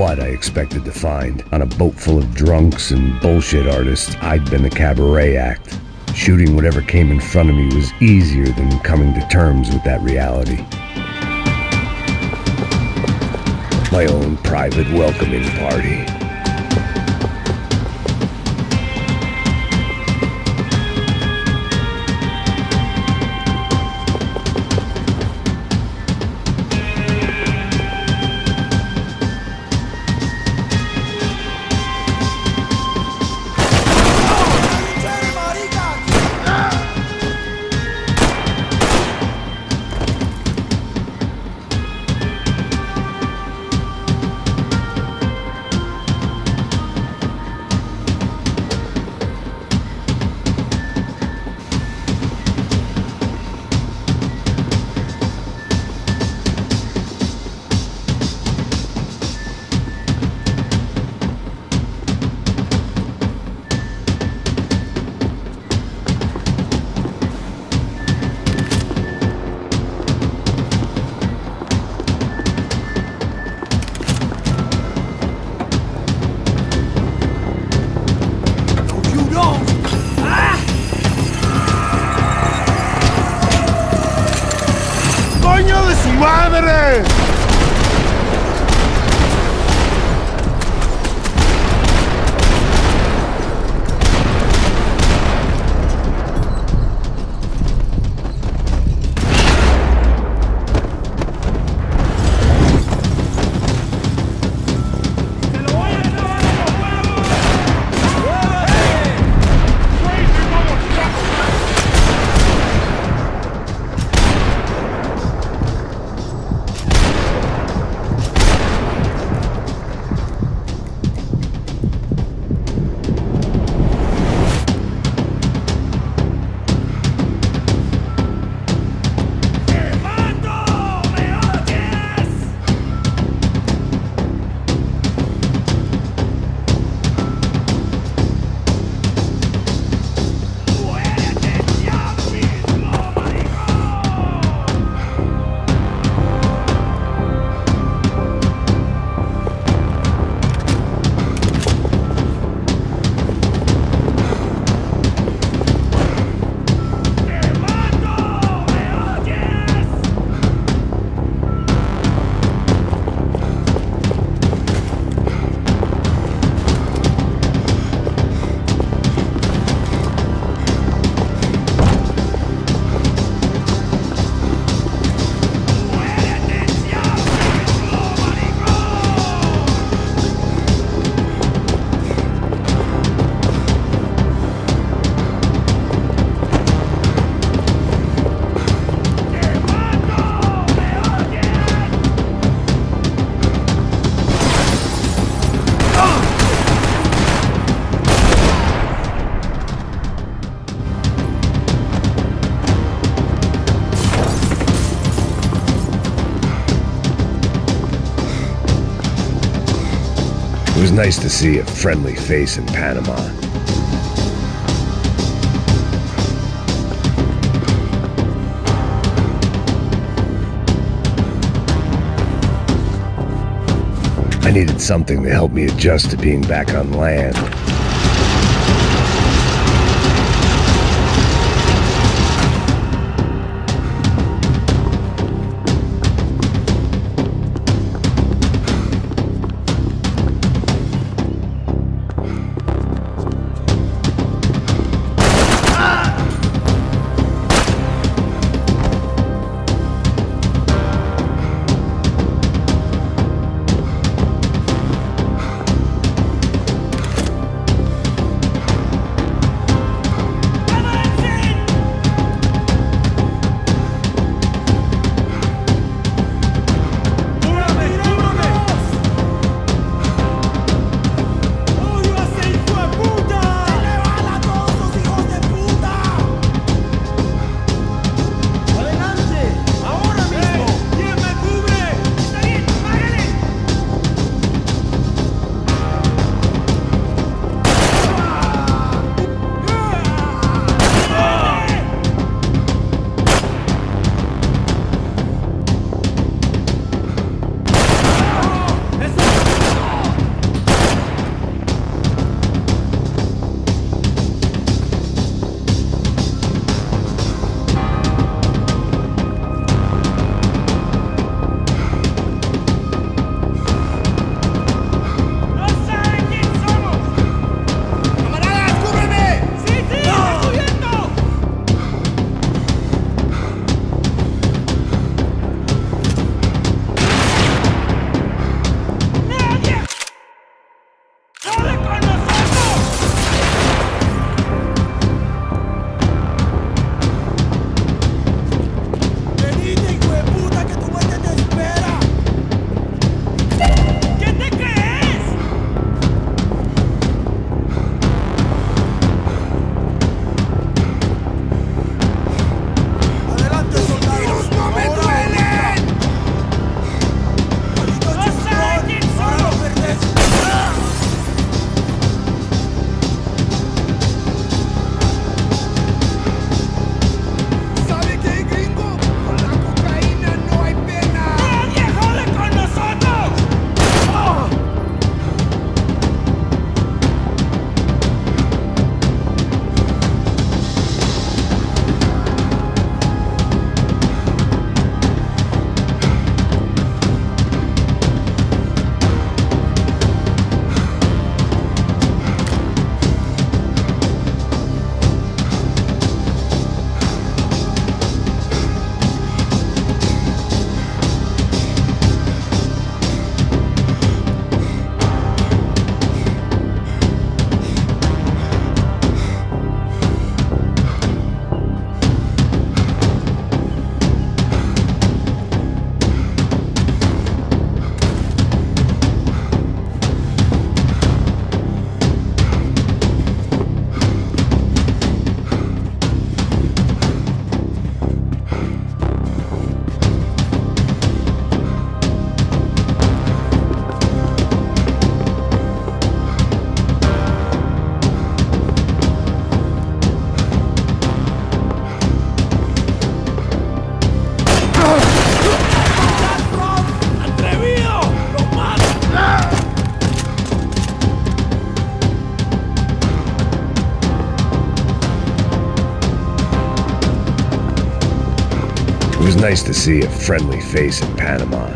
what I expected to find. On a boat full of drunks and bullshit artists, I'd been the cabaret act. Shooting whatever came in front of me was easier than coming to terms with that reality. My own private welcoming party. ¡Madre! It was nice to see a friendly face in Panama. I needed something to help me adjust to being back on land. It was nice to see a friendly face in Panama.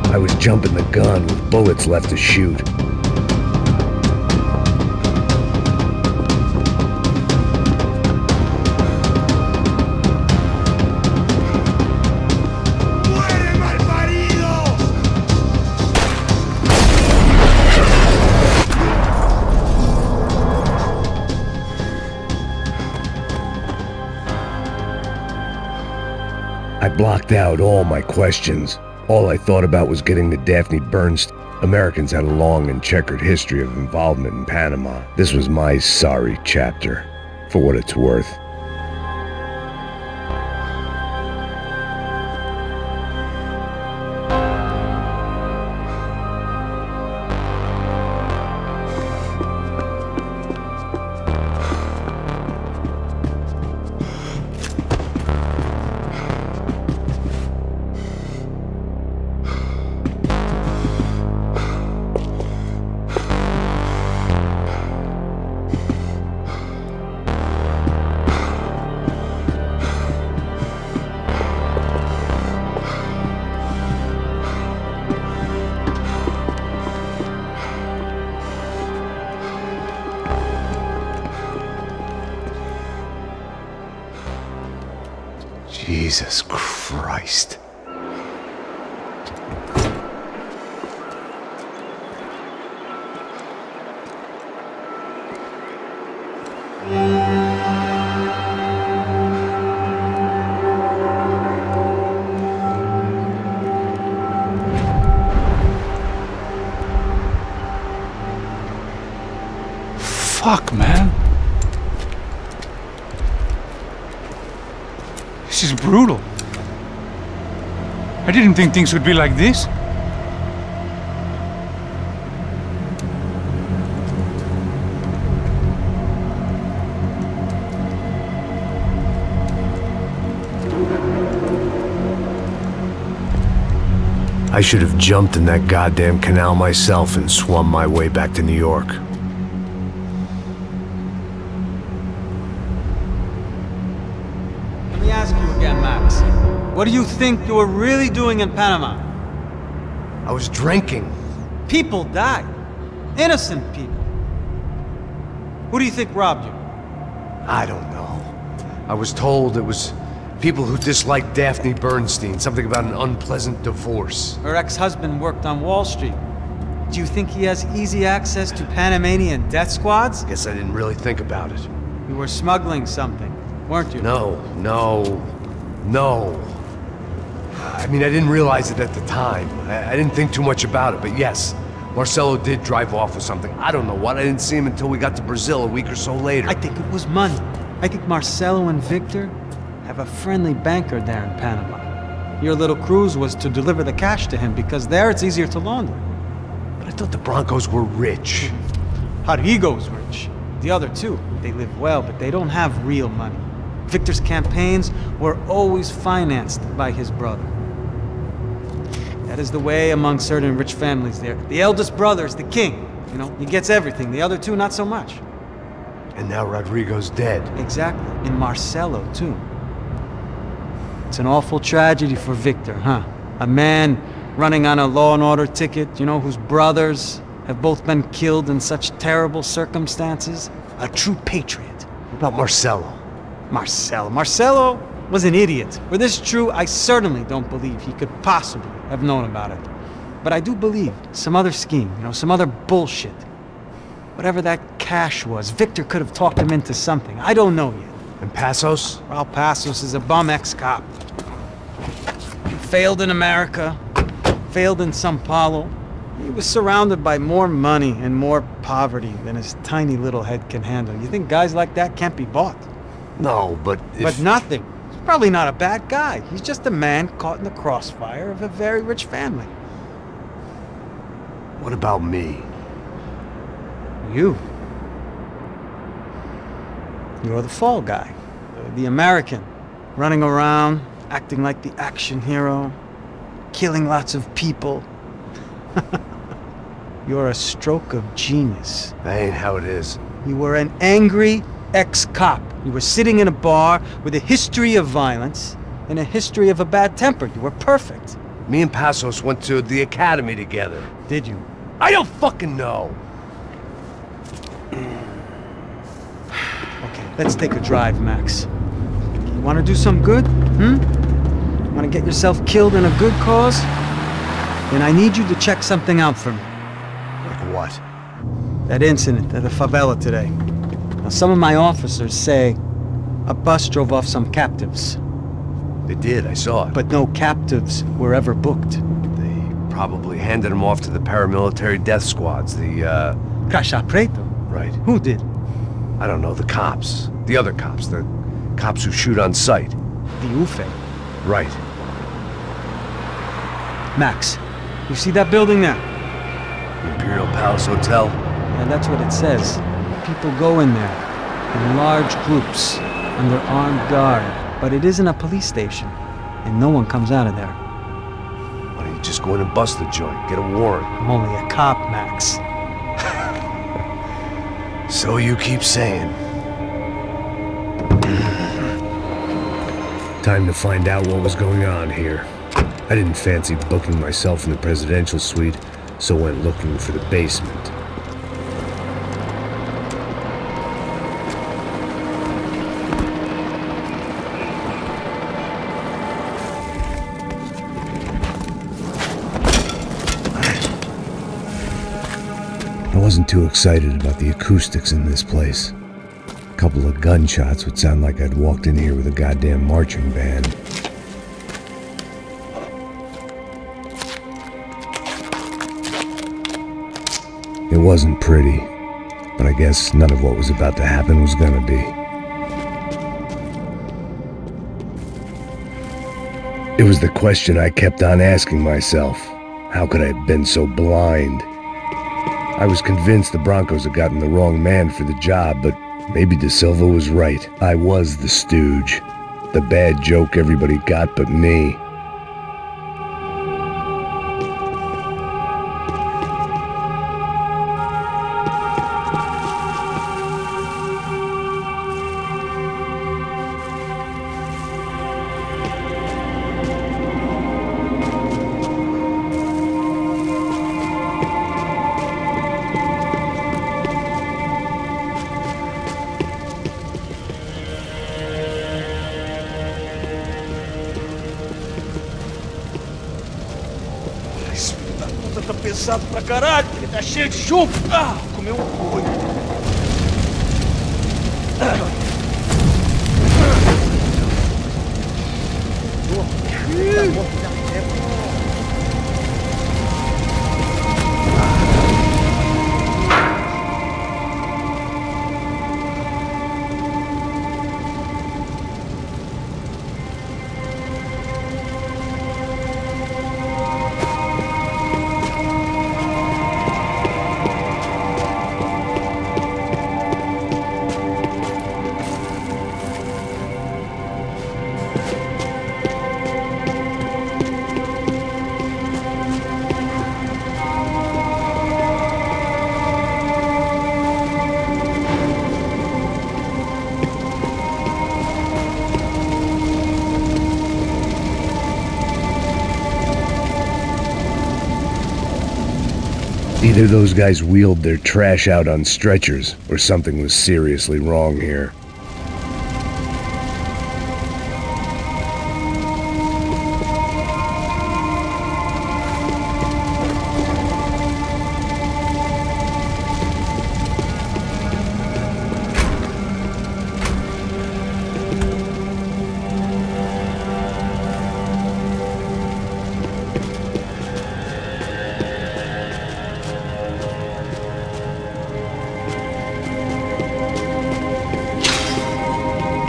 I was jumping the gun with bullets left to shoot. I blocked out all my questions. All I thought about was getting to Daphne Bernstein. Americans had a long and checkered history of involvement in Panama. This was my sorry chapter, for what it's worth. Jesus Christ. Fuck, man. This is brutal. I didn't think things would be like this. I should have jumped in that goddamn canal myself and swum my way back to New York. Let me ask you again, Max. What do you think you were really doing in Panama? I was drinking. People died. Innocent people. Who do you think robbed you? I don't know. I was told it was people who disliked Daphne Bernstein, something about an unpleasant divorce. Her ex-husband worked on Wall Street. Do you think he has easy access to Panamanian death squads? Guess I didn't really think about it. You were smuggling something, weren't you? No. I mean, I didn't realize it at the time. I didn't think too much about it, but yes, Marcelo did drive off with something. I don't know what. I didn't see him until we got to Brazil a week or so later. I think it was money. I think Marcelo and Victor have a friendly banker there in Panama. Your little cruise was to deliver the cash to him because there it's easier to launder. But I thought the Brancos were rich. Rodrigo's rich. The other two, they live well, but they don't have real money. Victor's campaigns were always financed by his brother. That is the way among certain rich families there. The eldest brother is the king. You know, he gets everything. The other two, not so much. And now Rodrigo's dead. Exactly. And Marcelo, too. It's an awful tragedy for Victor, huh? A man running on a law and order ticket, you know, whose brothers have both been killed in such terrible circumstances. A true patriot. What about Marcello? Marcello was an idiot. Were this true, I certainly don't believe he could possibly have known about it. But I do believe some other scheme, you know, some other bullshit. Whatever that cash was, Victor could have talked him into something. I don't know yet. And Passos? Raul Passos is a bum ex-cop. He failed in America, failed in Sao Paulo. He was surrounded by more money and more poverty than his tiny little head can handle. You think guys like that can't be bought? No, but if... But nothing. He's probably not a bad guy. He's just a man caught in the crossfire of a very rich family. What about me? You. You're the fall guy. The American. Running around, acting like the action hero. Killing lots of people. You're a stroke of genius. That ain't how it is. You were an angry ex-cop. You were sitting in a bar with a history of violence and a history of a bad temper. You were perfect. Me and Passos went to the academy together. Did you? I don't fucking know. Okay, let's take a drive, Max. You want to do some good? Want to get yourself killed in a good cause? Then I need you to check something out for me. Like what? That incident at the favela today. Now, some of my officers say a bus drove off some captives. They did, I saw it. But no captives were ever booked. They probably handed them off to the paramilitary death squads, the, Caixa Preto? Right. Who did? I don't know, the cops. The other cops, the cops who shoot on sight. The UFE. Right. Max, you see that building there? Imperial Palace Hotel? Yeah, that's what it says. People go in there, in large groups, under armed guard. But it isn't a police station, and no one comes out of there. Why don't you just go in and bust the joint, get a warrant? I'm only a cop, Max. So you keep saying. Time to find out what was going on here. I didn't fancy booking myself in the presidential suite, so went looking for the basement. I wasn't too excited about the acoustics in this place. A couple of gunshots would sound like I'd walked in here with a goddamn marching band. It wasn't pretty, but I guess none of what was about to happen was gonna be. It was the question I kept on asking myself. How could I have been so blind? I was convinced the Brancos had gotten the wrong man for the job, but maybe De Silva was right. I was the stooge. The bad joke everybody got but me. Tá pesado pra caralho, ele tá cheio de chumbo. Ah, comeu um coio. Either those guys wheeled their trash out on stretchers, or something was seriously wrong here.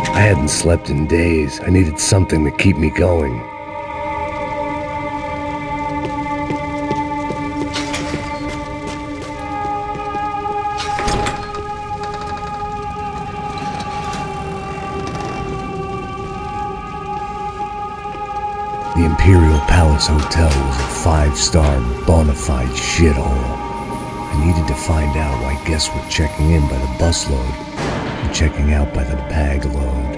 I hadn't slept in days. I needed something to keep me going. The Imperial Palace Hotel was a five-star, bona fide shithole. I needed to find out why guests were checking in by the busload and checking out by the bag load.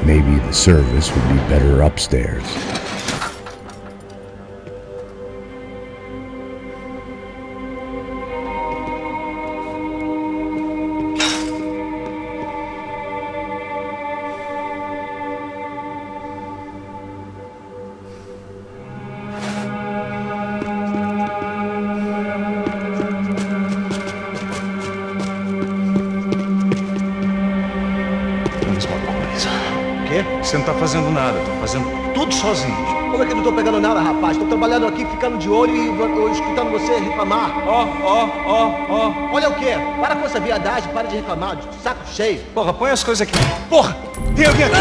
Maybe the service would be better upstairs. Você não tá fazendo nada, tô fazendo tudo sozinho. Como é que eu não tô pegando nada, rapaz? Tô trabalhando aqui, ficando de olho e escutando você reclamar. Ó. Olha o quê? Para com essa viadagem, para de reclamar, saco cheio. Porra, põe as coisas aqui. Porra, tem alguém aqui?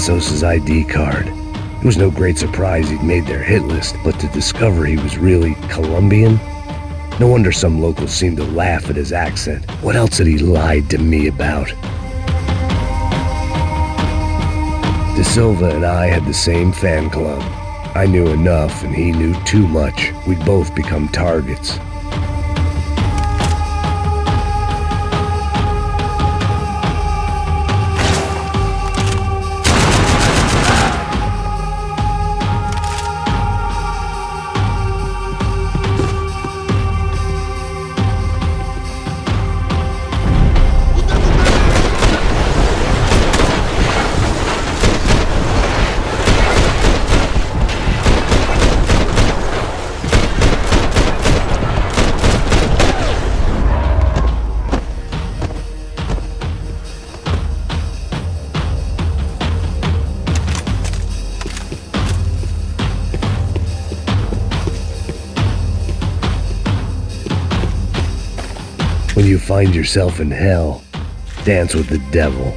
Passos' ID card. It was no great surprise he'd made their hit list, but to discover he was really Colombian? No wonder some locals seemed to laugh at his accent. What else had he lied to me about? De Silva and I had the same fan club. I knew enough and he knew too much. We'd both become targets. When you find yourself in hell, dance with the devil.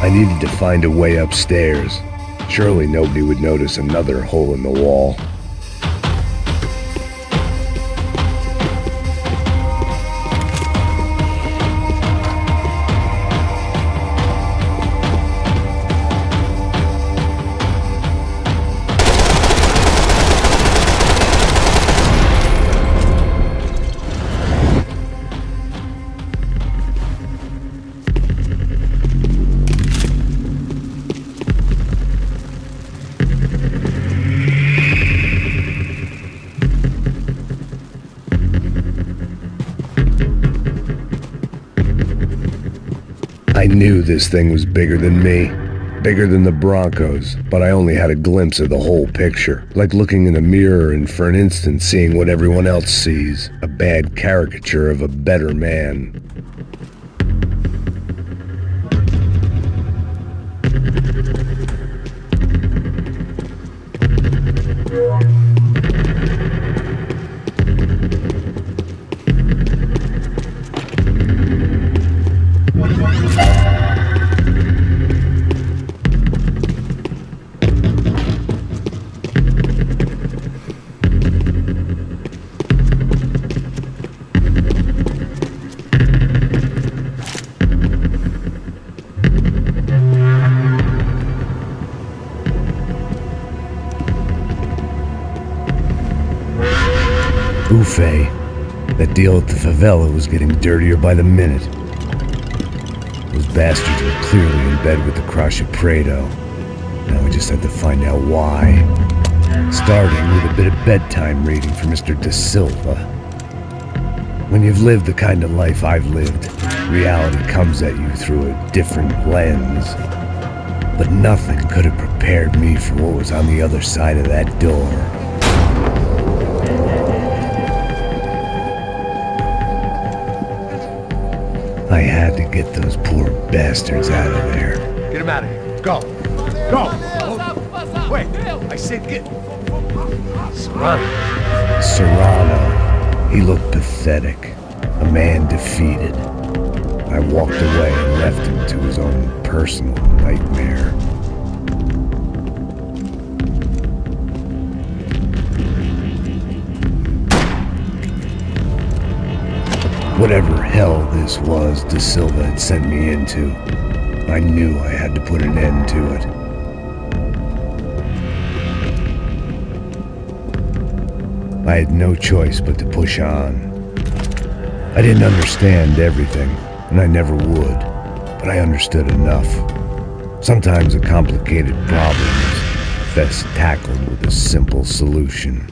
I needed to find a way upstairs. Surely nobody would notice another hole in the wall. I knew this thing was bigger than me, bigger than the Broncos, but I only had a glimpse of the whole picture, like looking in a mirror and for an instant seeing what everyone else sees, a bad caricature of a better man. Buffet. That deal at the favela was getting dirtier by the minute. Those bastards were clearly in bed with the Crush of Prado. Now we just had to find out why. Starting with a bit of bedtime reading for Mr. De Silva. When you've lived the kind of life I've lived, reality comes at you through a different lens. But nothing could have prepared me for what was on the other side of that door. I had to get those poor bastards out of there. Get him out of here. Go. Go. Wait. I said get... Serrano. Serrano. He looked pathetic. A man defeated. I walked away and left him to his own personal nightmare. Whatever hell this was De Silva had sent me into, I knew I had to put an end to it. I had no choice but to push on. I didn't understand everything, and I never would, but I understood enough. Sometimes a complicated problem is best tackled with a simple solution.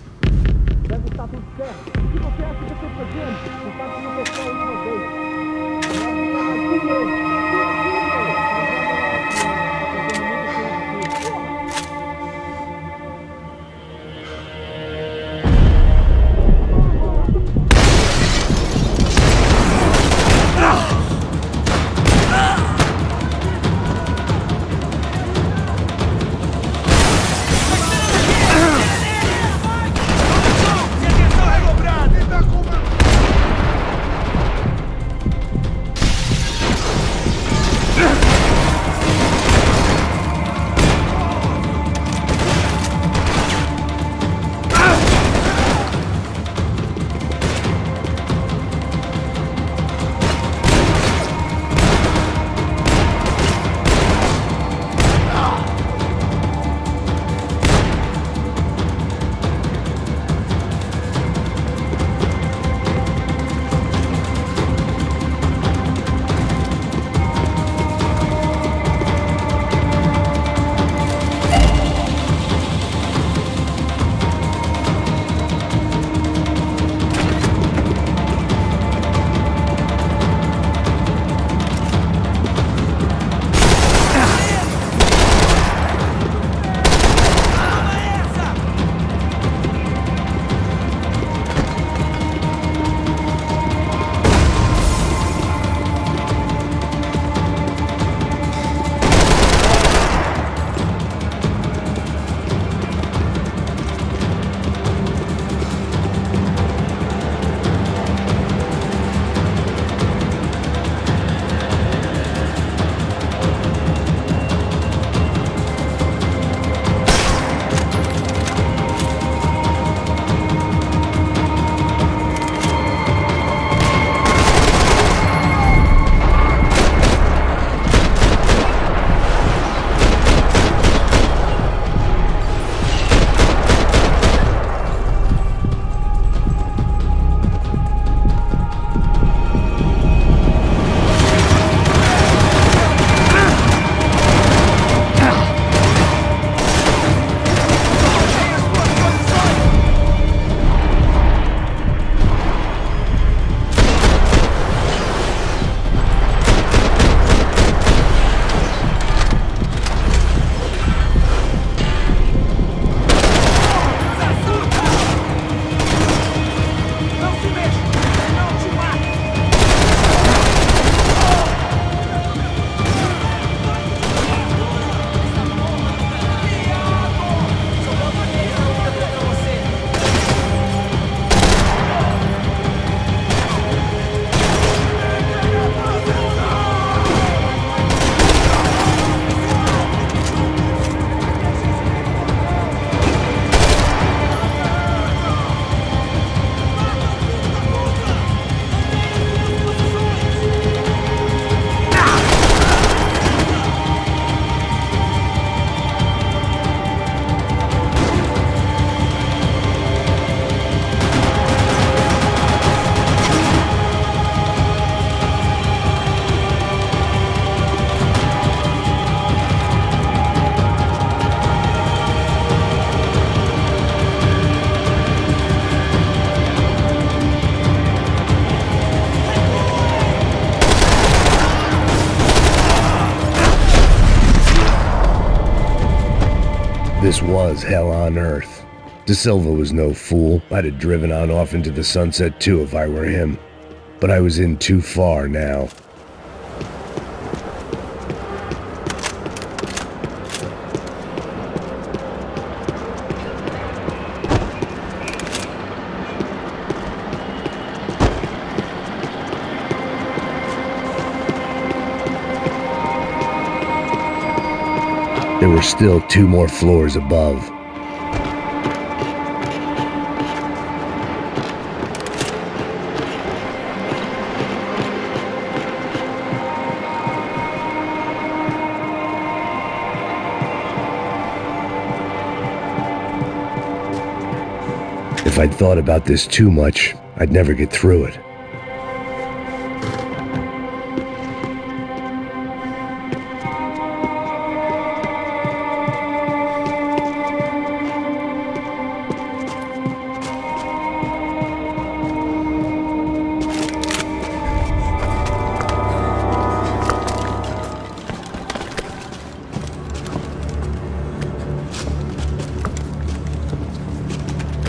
This was hell on earth. De Silva was no fool. I'd have driven on off into the sunset too if I were him. But I was in too far now. There were still 2 more floors above. If I'd thought about this too much, I'd never get through it.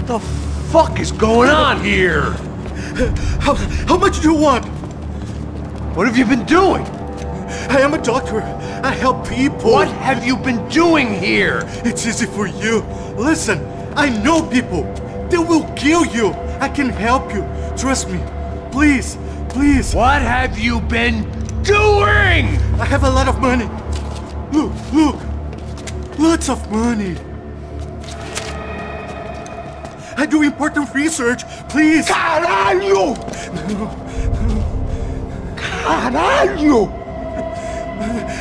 What the fuck is going on here? How much do you want? What have you been doing? I am a doctor. I help people. What have you been doing here? It's easy for you. Listen, I know people. They will kill you. I can help you. Trust me. Please, please. What have you been doing? I have a lot of money. Look, look. Lots of money. I do important research. Please. Caralho! Caralho!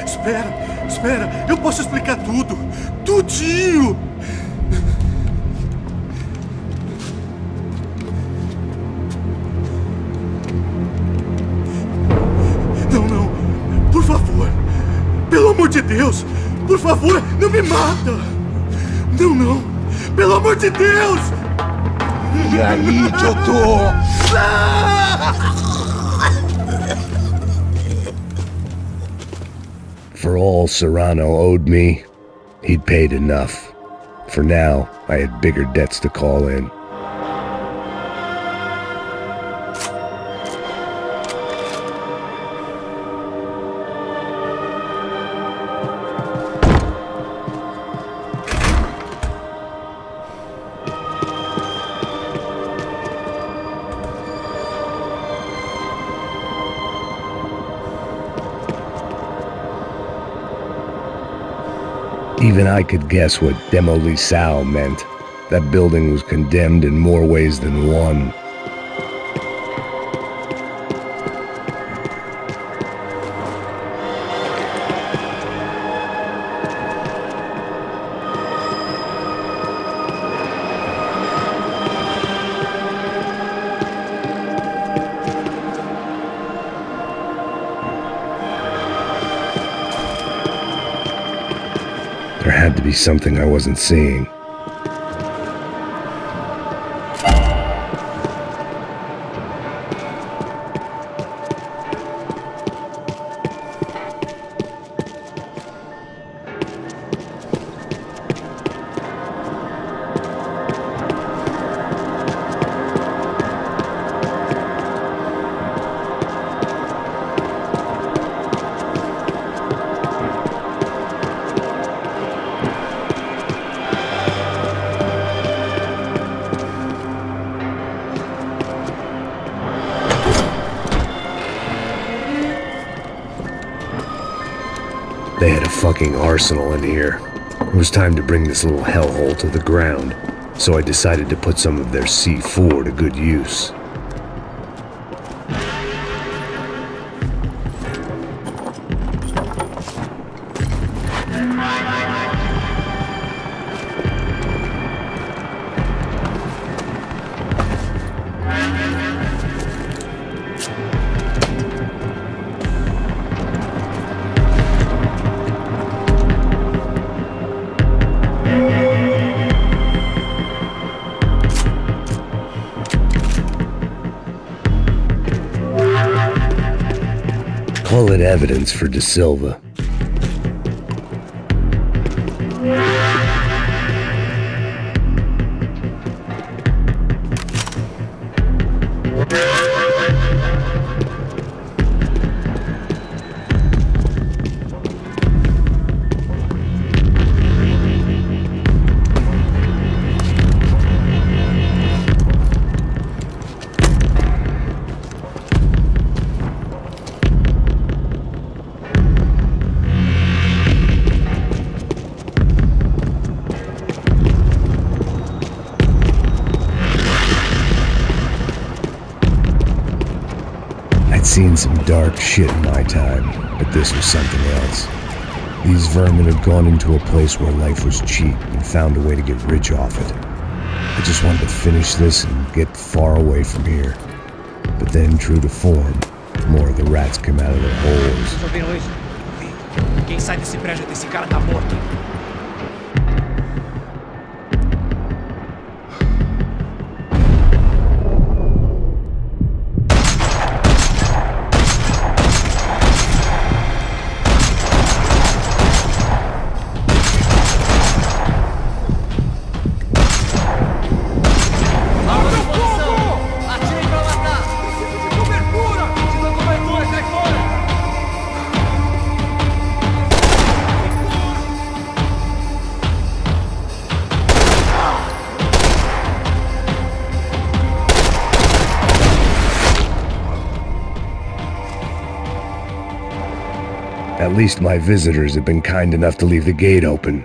Espera, espera. Eu posso explicar tudo. Tudinho. Não, não. Por favor. Pelo amor de Deus. Por favor, não me mata. Não, não. Pelo amor de Deus. E aí, doutor? For all Serrano owed me, he'd paid enough. For now, I had bigger debts to call in. Even I could guess what Demolição meant. That building was condemned in more ways than one. There had to be something I wasn't seeing. They had a fucking arsenal in here. It was time to bring this little hellhole to the ground, so I decided to put some of their C4 to good use. Call it evidence for De Silva. seen some dark shit in my time, but this was something else. These vermin had gone into a place where life was cheap and found a way to get rich off it. I just wanted to finish this and get far away from here. But then, true to form, more of the rats came out of their holes. Vocês ouviram isso? Quem sai desse prédio desse cara tá morto. At least my visitors have been kind enough to leave the gate open.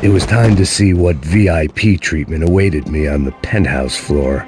It was time to see what VIP treatment awaited me on the penthouse floor.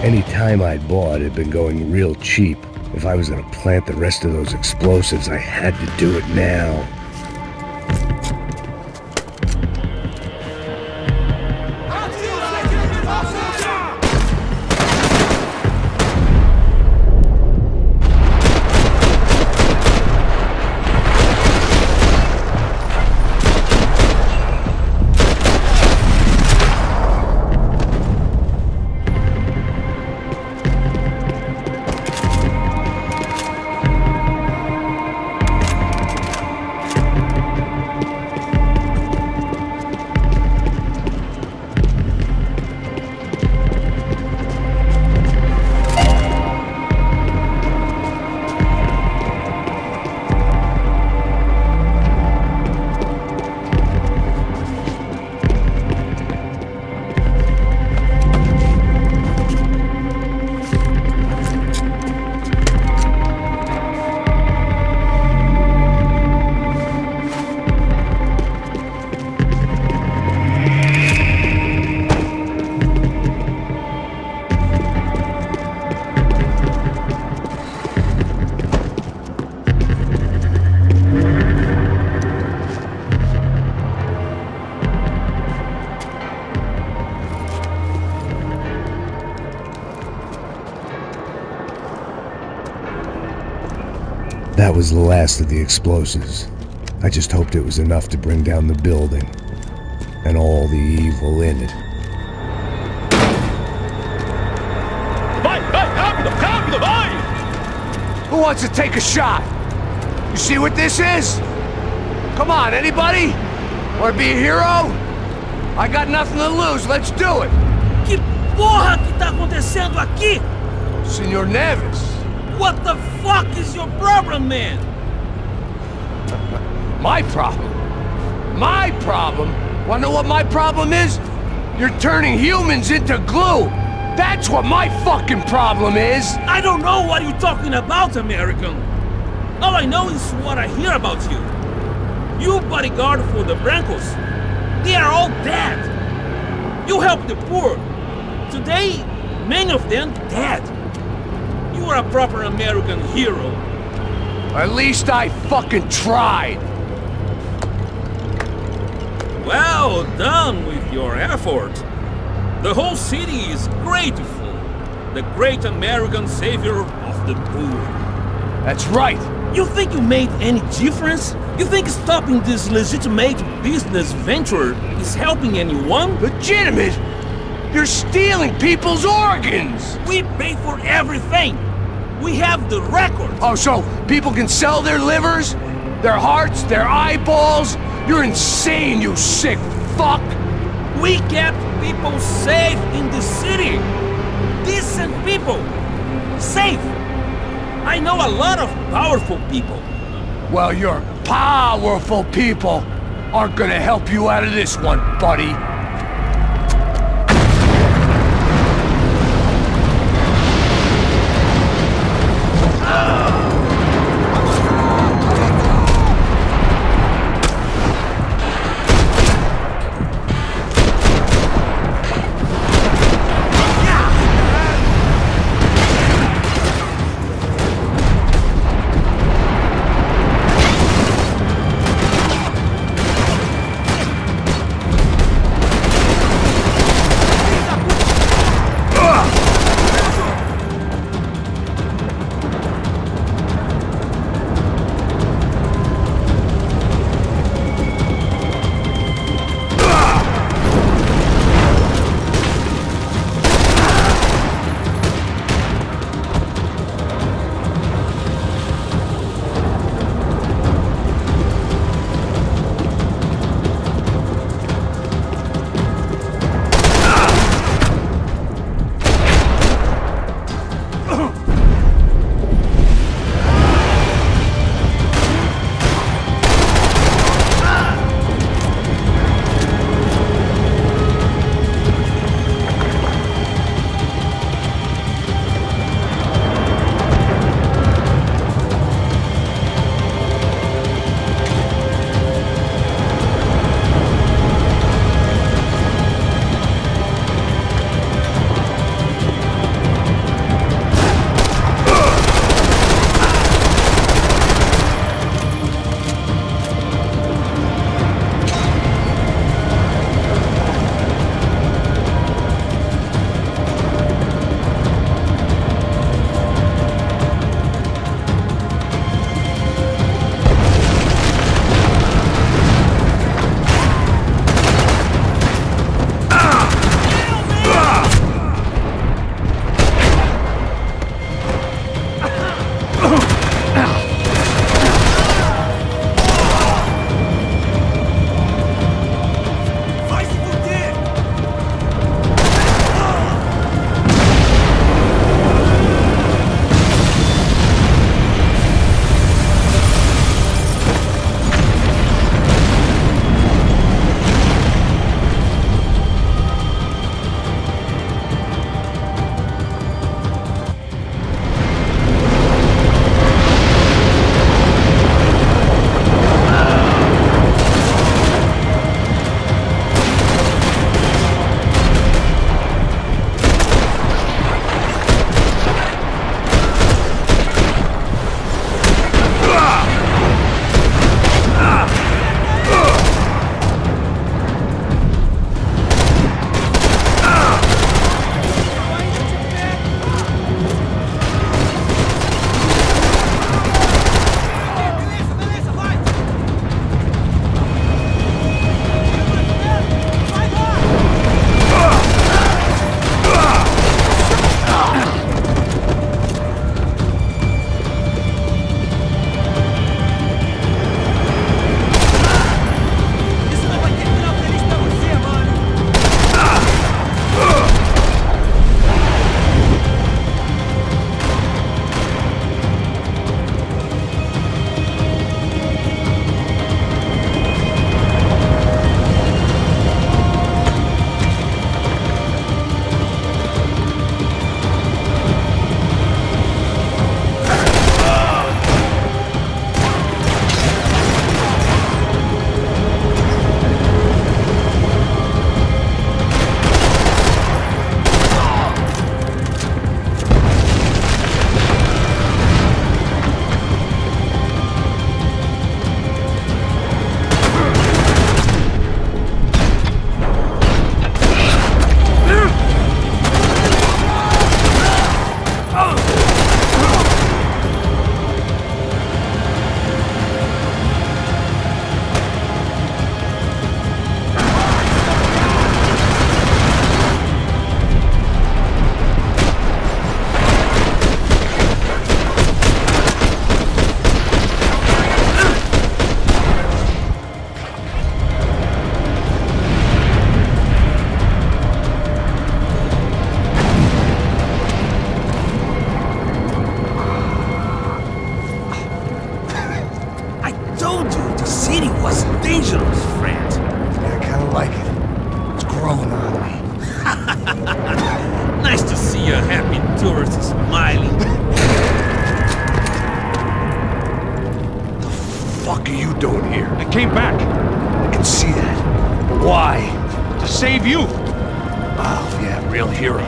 Any time I'd bought had been going real cheap. If I was gonna plant the rest of those explosives, I had to do it now. That was the last of the explosives. I just hoped it was enough to bring down the building and all the evil in it. Vai, rápido, rápido, vai! Who wants to take a shot? You see what this is? Come on, anybody? Want to be a hero? I got nothing to lose, let's do it! Que porra que tá acontecendo aqui? Senor Neves. What the fuck is your problem, man? My problem? My problem? Wanna know what my problem is? You're turning humans into glue! That's what my fucking problem is! I don't know what you're talking about, American. All I know is what I hear about you. You bodyguard for the Brancos. They are all dead. You help the poor. Today, many of them dead. You are a proper American hero. At least I fucking tried! Well done with your effort. The whole city is grateful. The great American savior of the poor. That's right! You think you made any difference? You think stopping this legitimate business venture is helping anyone? Legitimate? You're stealing people's organs! We pay for everything. We have the records. Oh, so people can sell their livers? Their hearts? Their eyeballs? You're insane, you sick fuck! We kept people safe in the city. Decent people. Safe. I know a lot of powerful people. Well, your powerful people aren't gonna help you out of this one, buddy. Nice to see a happy tourist smiling. The fuck are you doing here? I came back I can see that. But why? to save you. Oh, yeah, real hero.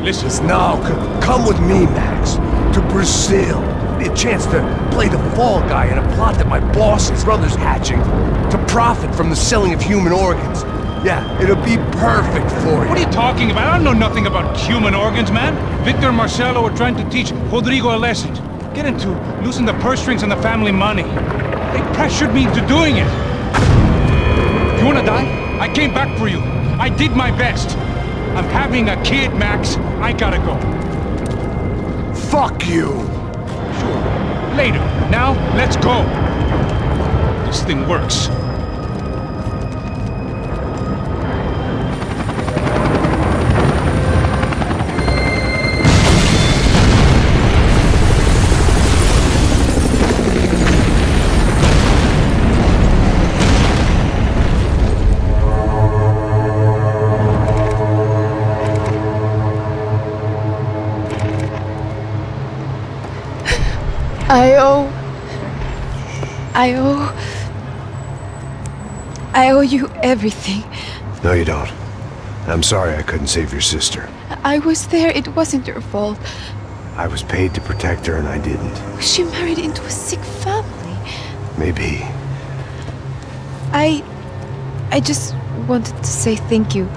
Listen, No, come with me, Max. To Brazil. Be a chance to play the fall guy in a plot that my boss's brother's hatching. To profit from the selling of human organs. Yeah, it'll be perfect for you. what are you talking about? I don't know nothing about human organs, man. Victor and Marcelo were trying to teach Rodrigo a lesson. Get into losing the purse strings and the family money. They pressured me into doing it. You wanna die? I came back for you. I did my best. I'm having a kid, Max. I gotta go. Fuck you! Sure. Later. Now, let's go. This thing works. I owe you everything. No, you don't. I'm sorry I couldn't save your sister. I was there. It wasn't your fault. I was paid to protect her and I didn't. She married into a sick family. Maybe. I just wanted to say thank you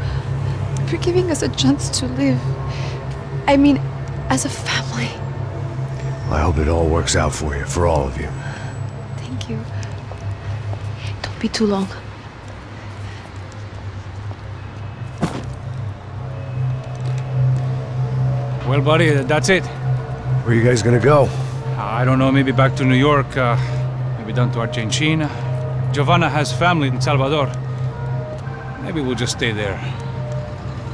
for giving us a chance to live. I mean, as a family. I hope it all works out for you, for all of you. Thank you. Don't be too long. Well, buddy, that's it. Where are you guys gonna go? I don't know, maybe back to New York, maybe down to Argentina. Giovanna has family in Salvador. Maybe we'll just stay there.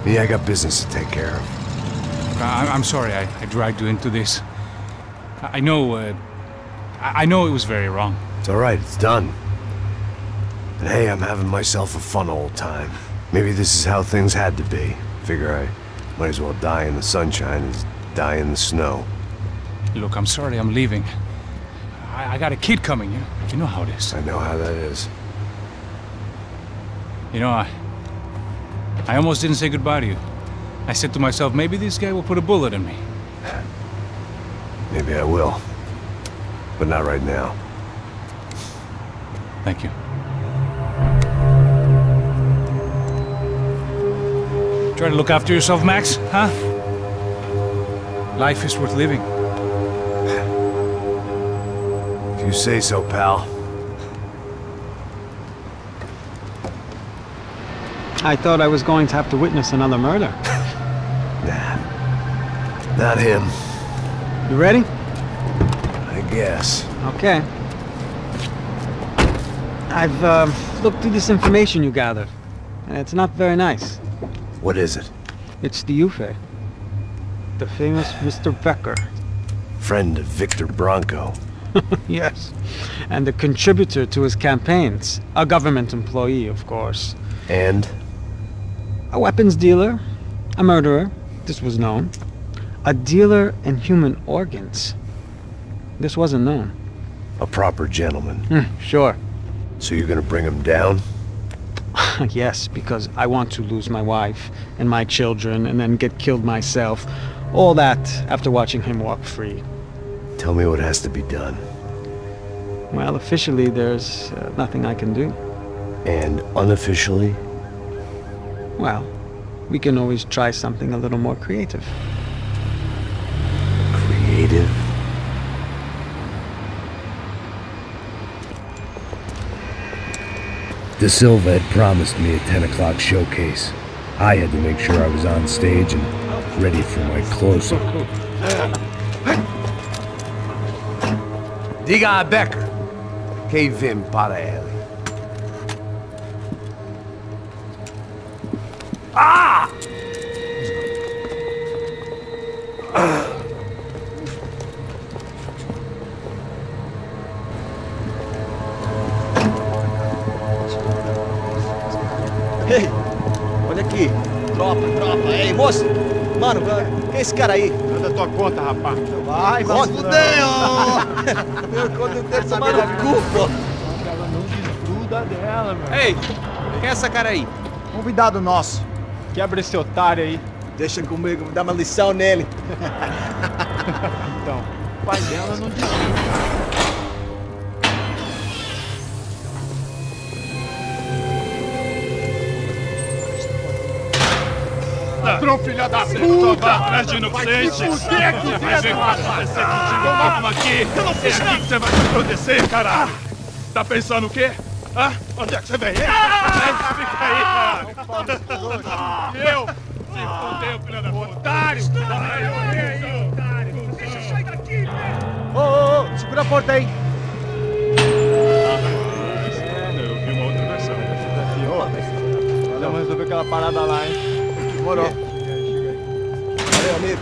Me, I got business to take care of. I'm sorry I dragged you into this. I know it was very wrong. It's alright, it's done. And hey, I'm having myself a fun old time. Maybe this is how things had to be. Figure I might as well die in the sunshine as die in the snow. Look, I'm sorry I'm leaving. I got a kid coming, you know how it is. I know how that is. You know, I almost didn't say goodbye to you. I said to myself, maybe this guy will put a bullet in me. Maybe I will. But not right now. Thank you. Try to look after yourself, Max, huh? Life is worth living. If you say so, pal. I thought I was going to have to witness another murder. Nah. Not him. You ready? I guess. Okay. I've looked through this information you gathered, and it's not very nice. What is it? It's the Ufe. The famous Mr. Becker. Friend of Victor Branco. Yes. And the contributor to his campaigns. A government employee, of course. And? A weapons dealer. A murderer. This was known. A dealer in human organs. This wasn't known. A proper gentleman. Sure. So you're gonna bring him down? Yes, because I want to lose my wife and my children and then get killed myself. All that after watching him walk free. Tell me what has to be done. Well, officially there's nothing I can do. And unofficially? Well, we can always try something a little more creative. Creative? De Silva had promised me a 10 o'clock showcase. I had to make sure I was on stage and ready for my close-up. Diga a Becker. Que vim para ele. Ah! Ei, olha aqui. Tropa, tropa. rapaz. Ei, moço. Mano, quem é esse cara aí? Manda tua conta, rapaz. Vai, fudeu! Meu conta inteiro tomar no cu, pô. Ela não desgruda dela, meu. Ei, quem é essa cara aí? Convidado nosso. Quebra esse otário aí. Deixa comigo, me dá uma lição nele. Então, o pai dela não desgruda. Ladrão, filha da puta! Atrás de inocente! Vai ver o que vai acontecer contigo mesmo aqui! É aqui que você vai se acontecer, caralho! Tá pensando o quê? Hã? Onde é que você vem? Fica aí, caralho! Eu? Se fodeu, filha da puta! Otário! Otário! Deixa eu sair daqui, velho! Ô, segura a porta aí! Eu vi uma outra versão. Vamos resolver aquela parada lá, hein? Demorou. Valeu, amigo.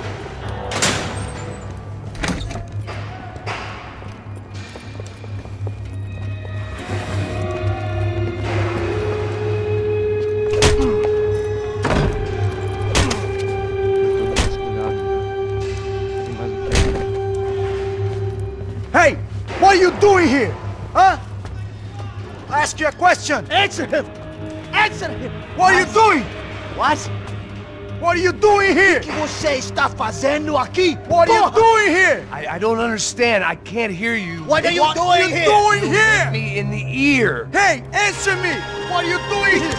Hey! What are you doing here? Huh? I ask you a question. Answer him! Answer him! What are you doing? What? What are you doing here? O que você está fazendo aqui? What are you doing here? I don't understand. I can't hear you. What are you What are doing you here? doing here? Me in the ear. Hey, answer me! What are you doing here?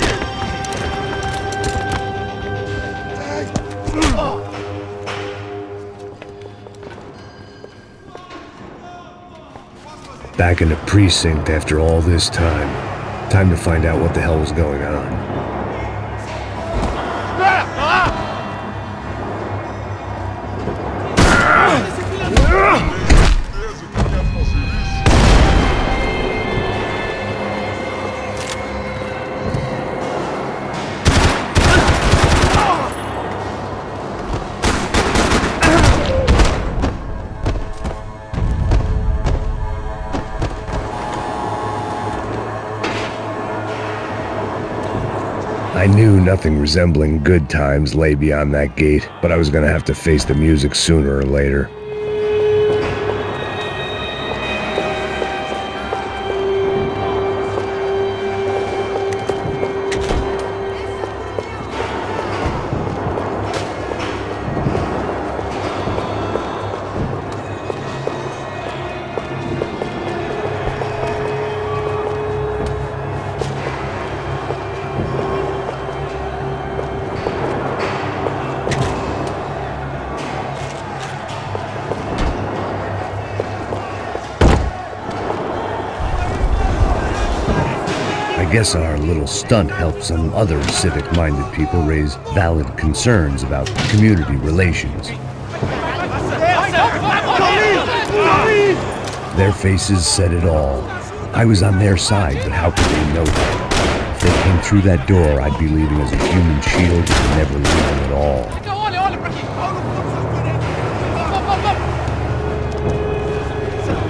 Back in the precinct after all this time. Time to find out what the hell was going on. I knew nothing resembling good times lay beyond that gate, but I was gonna have to face the music sooner or later. I guess our little stunt helped some other civic-minded people raise valid concerns about community relations. Their faces said it all. I was on their side, but how could they know that? If they came through that door, I'd be leaving as a human shield and never leaving at all.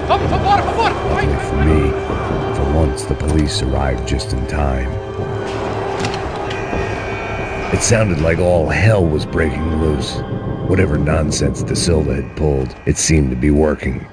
Luckily for me, for once the police arrived just in time. It sounded like all hell was breaking loose. Whatever nonsense De Silva had pulled, it seemed to be working.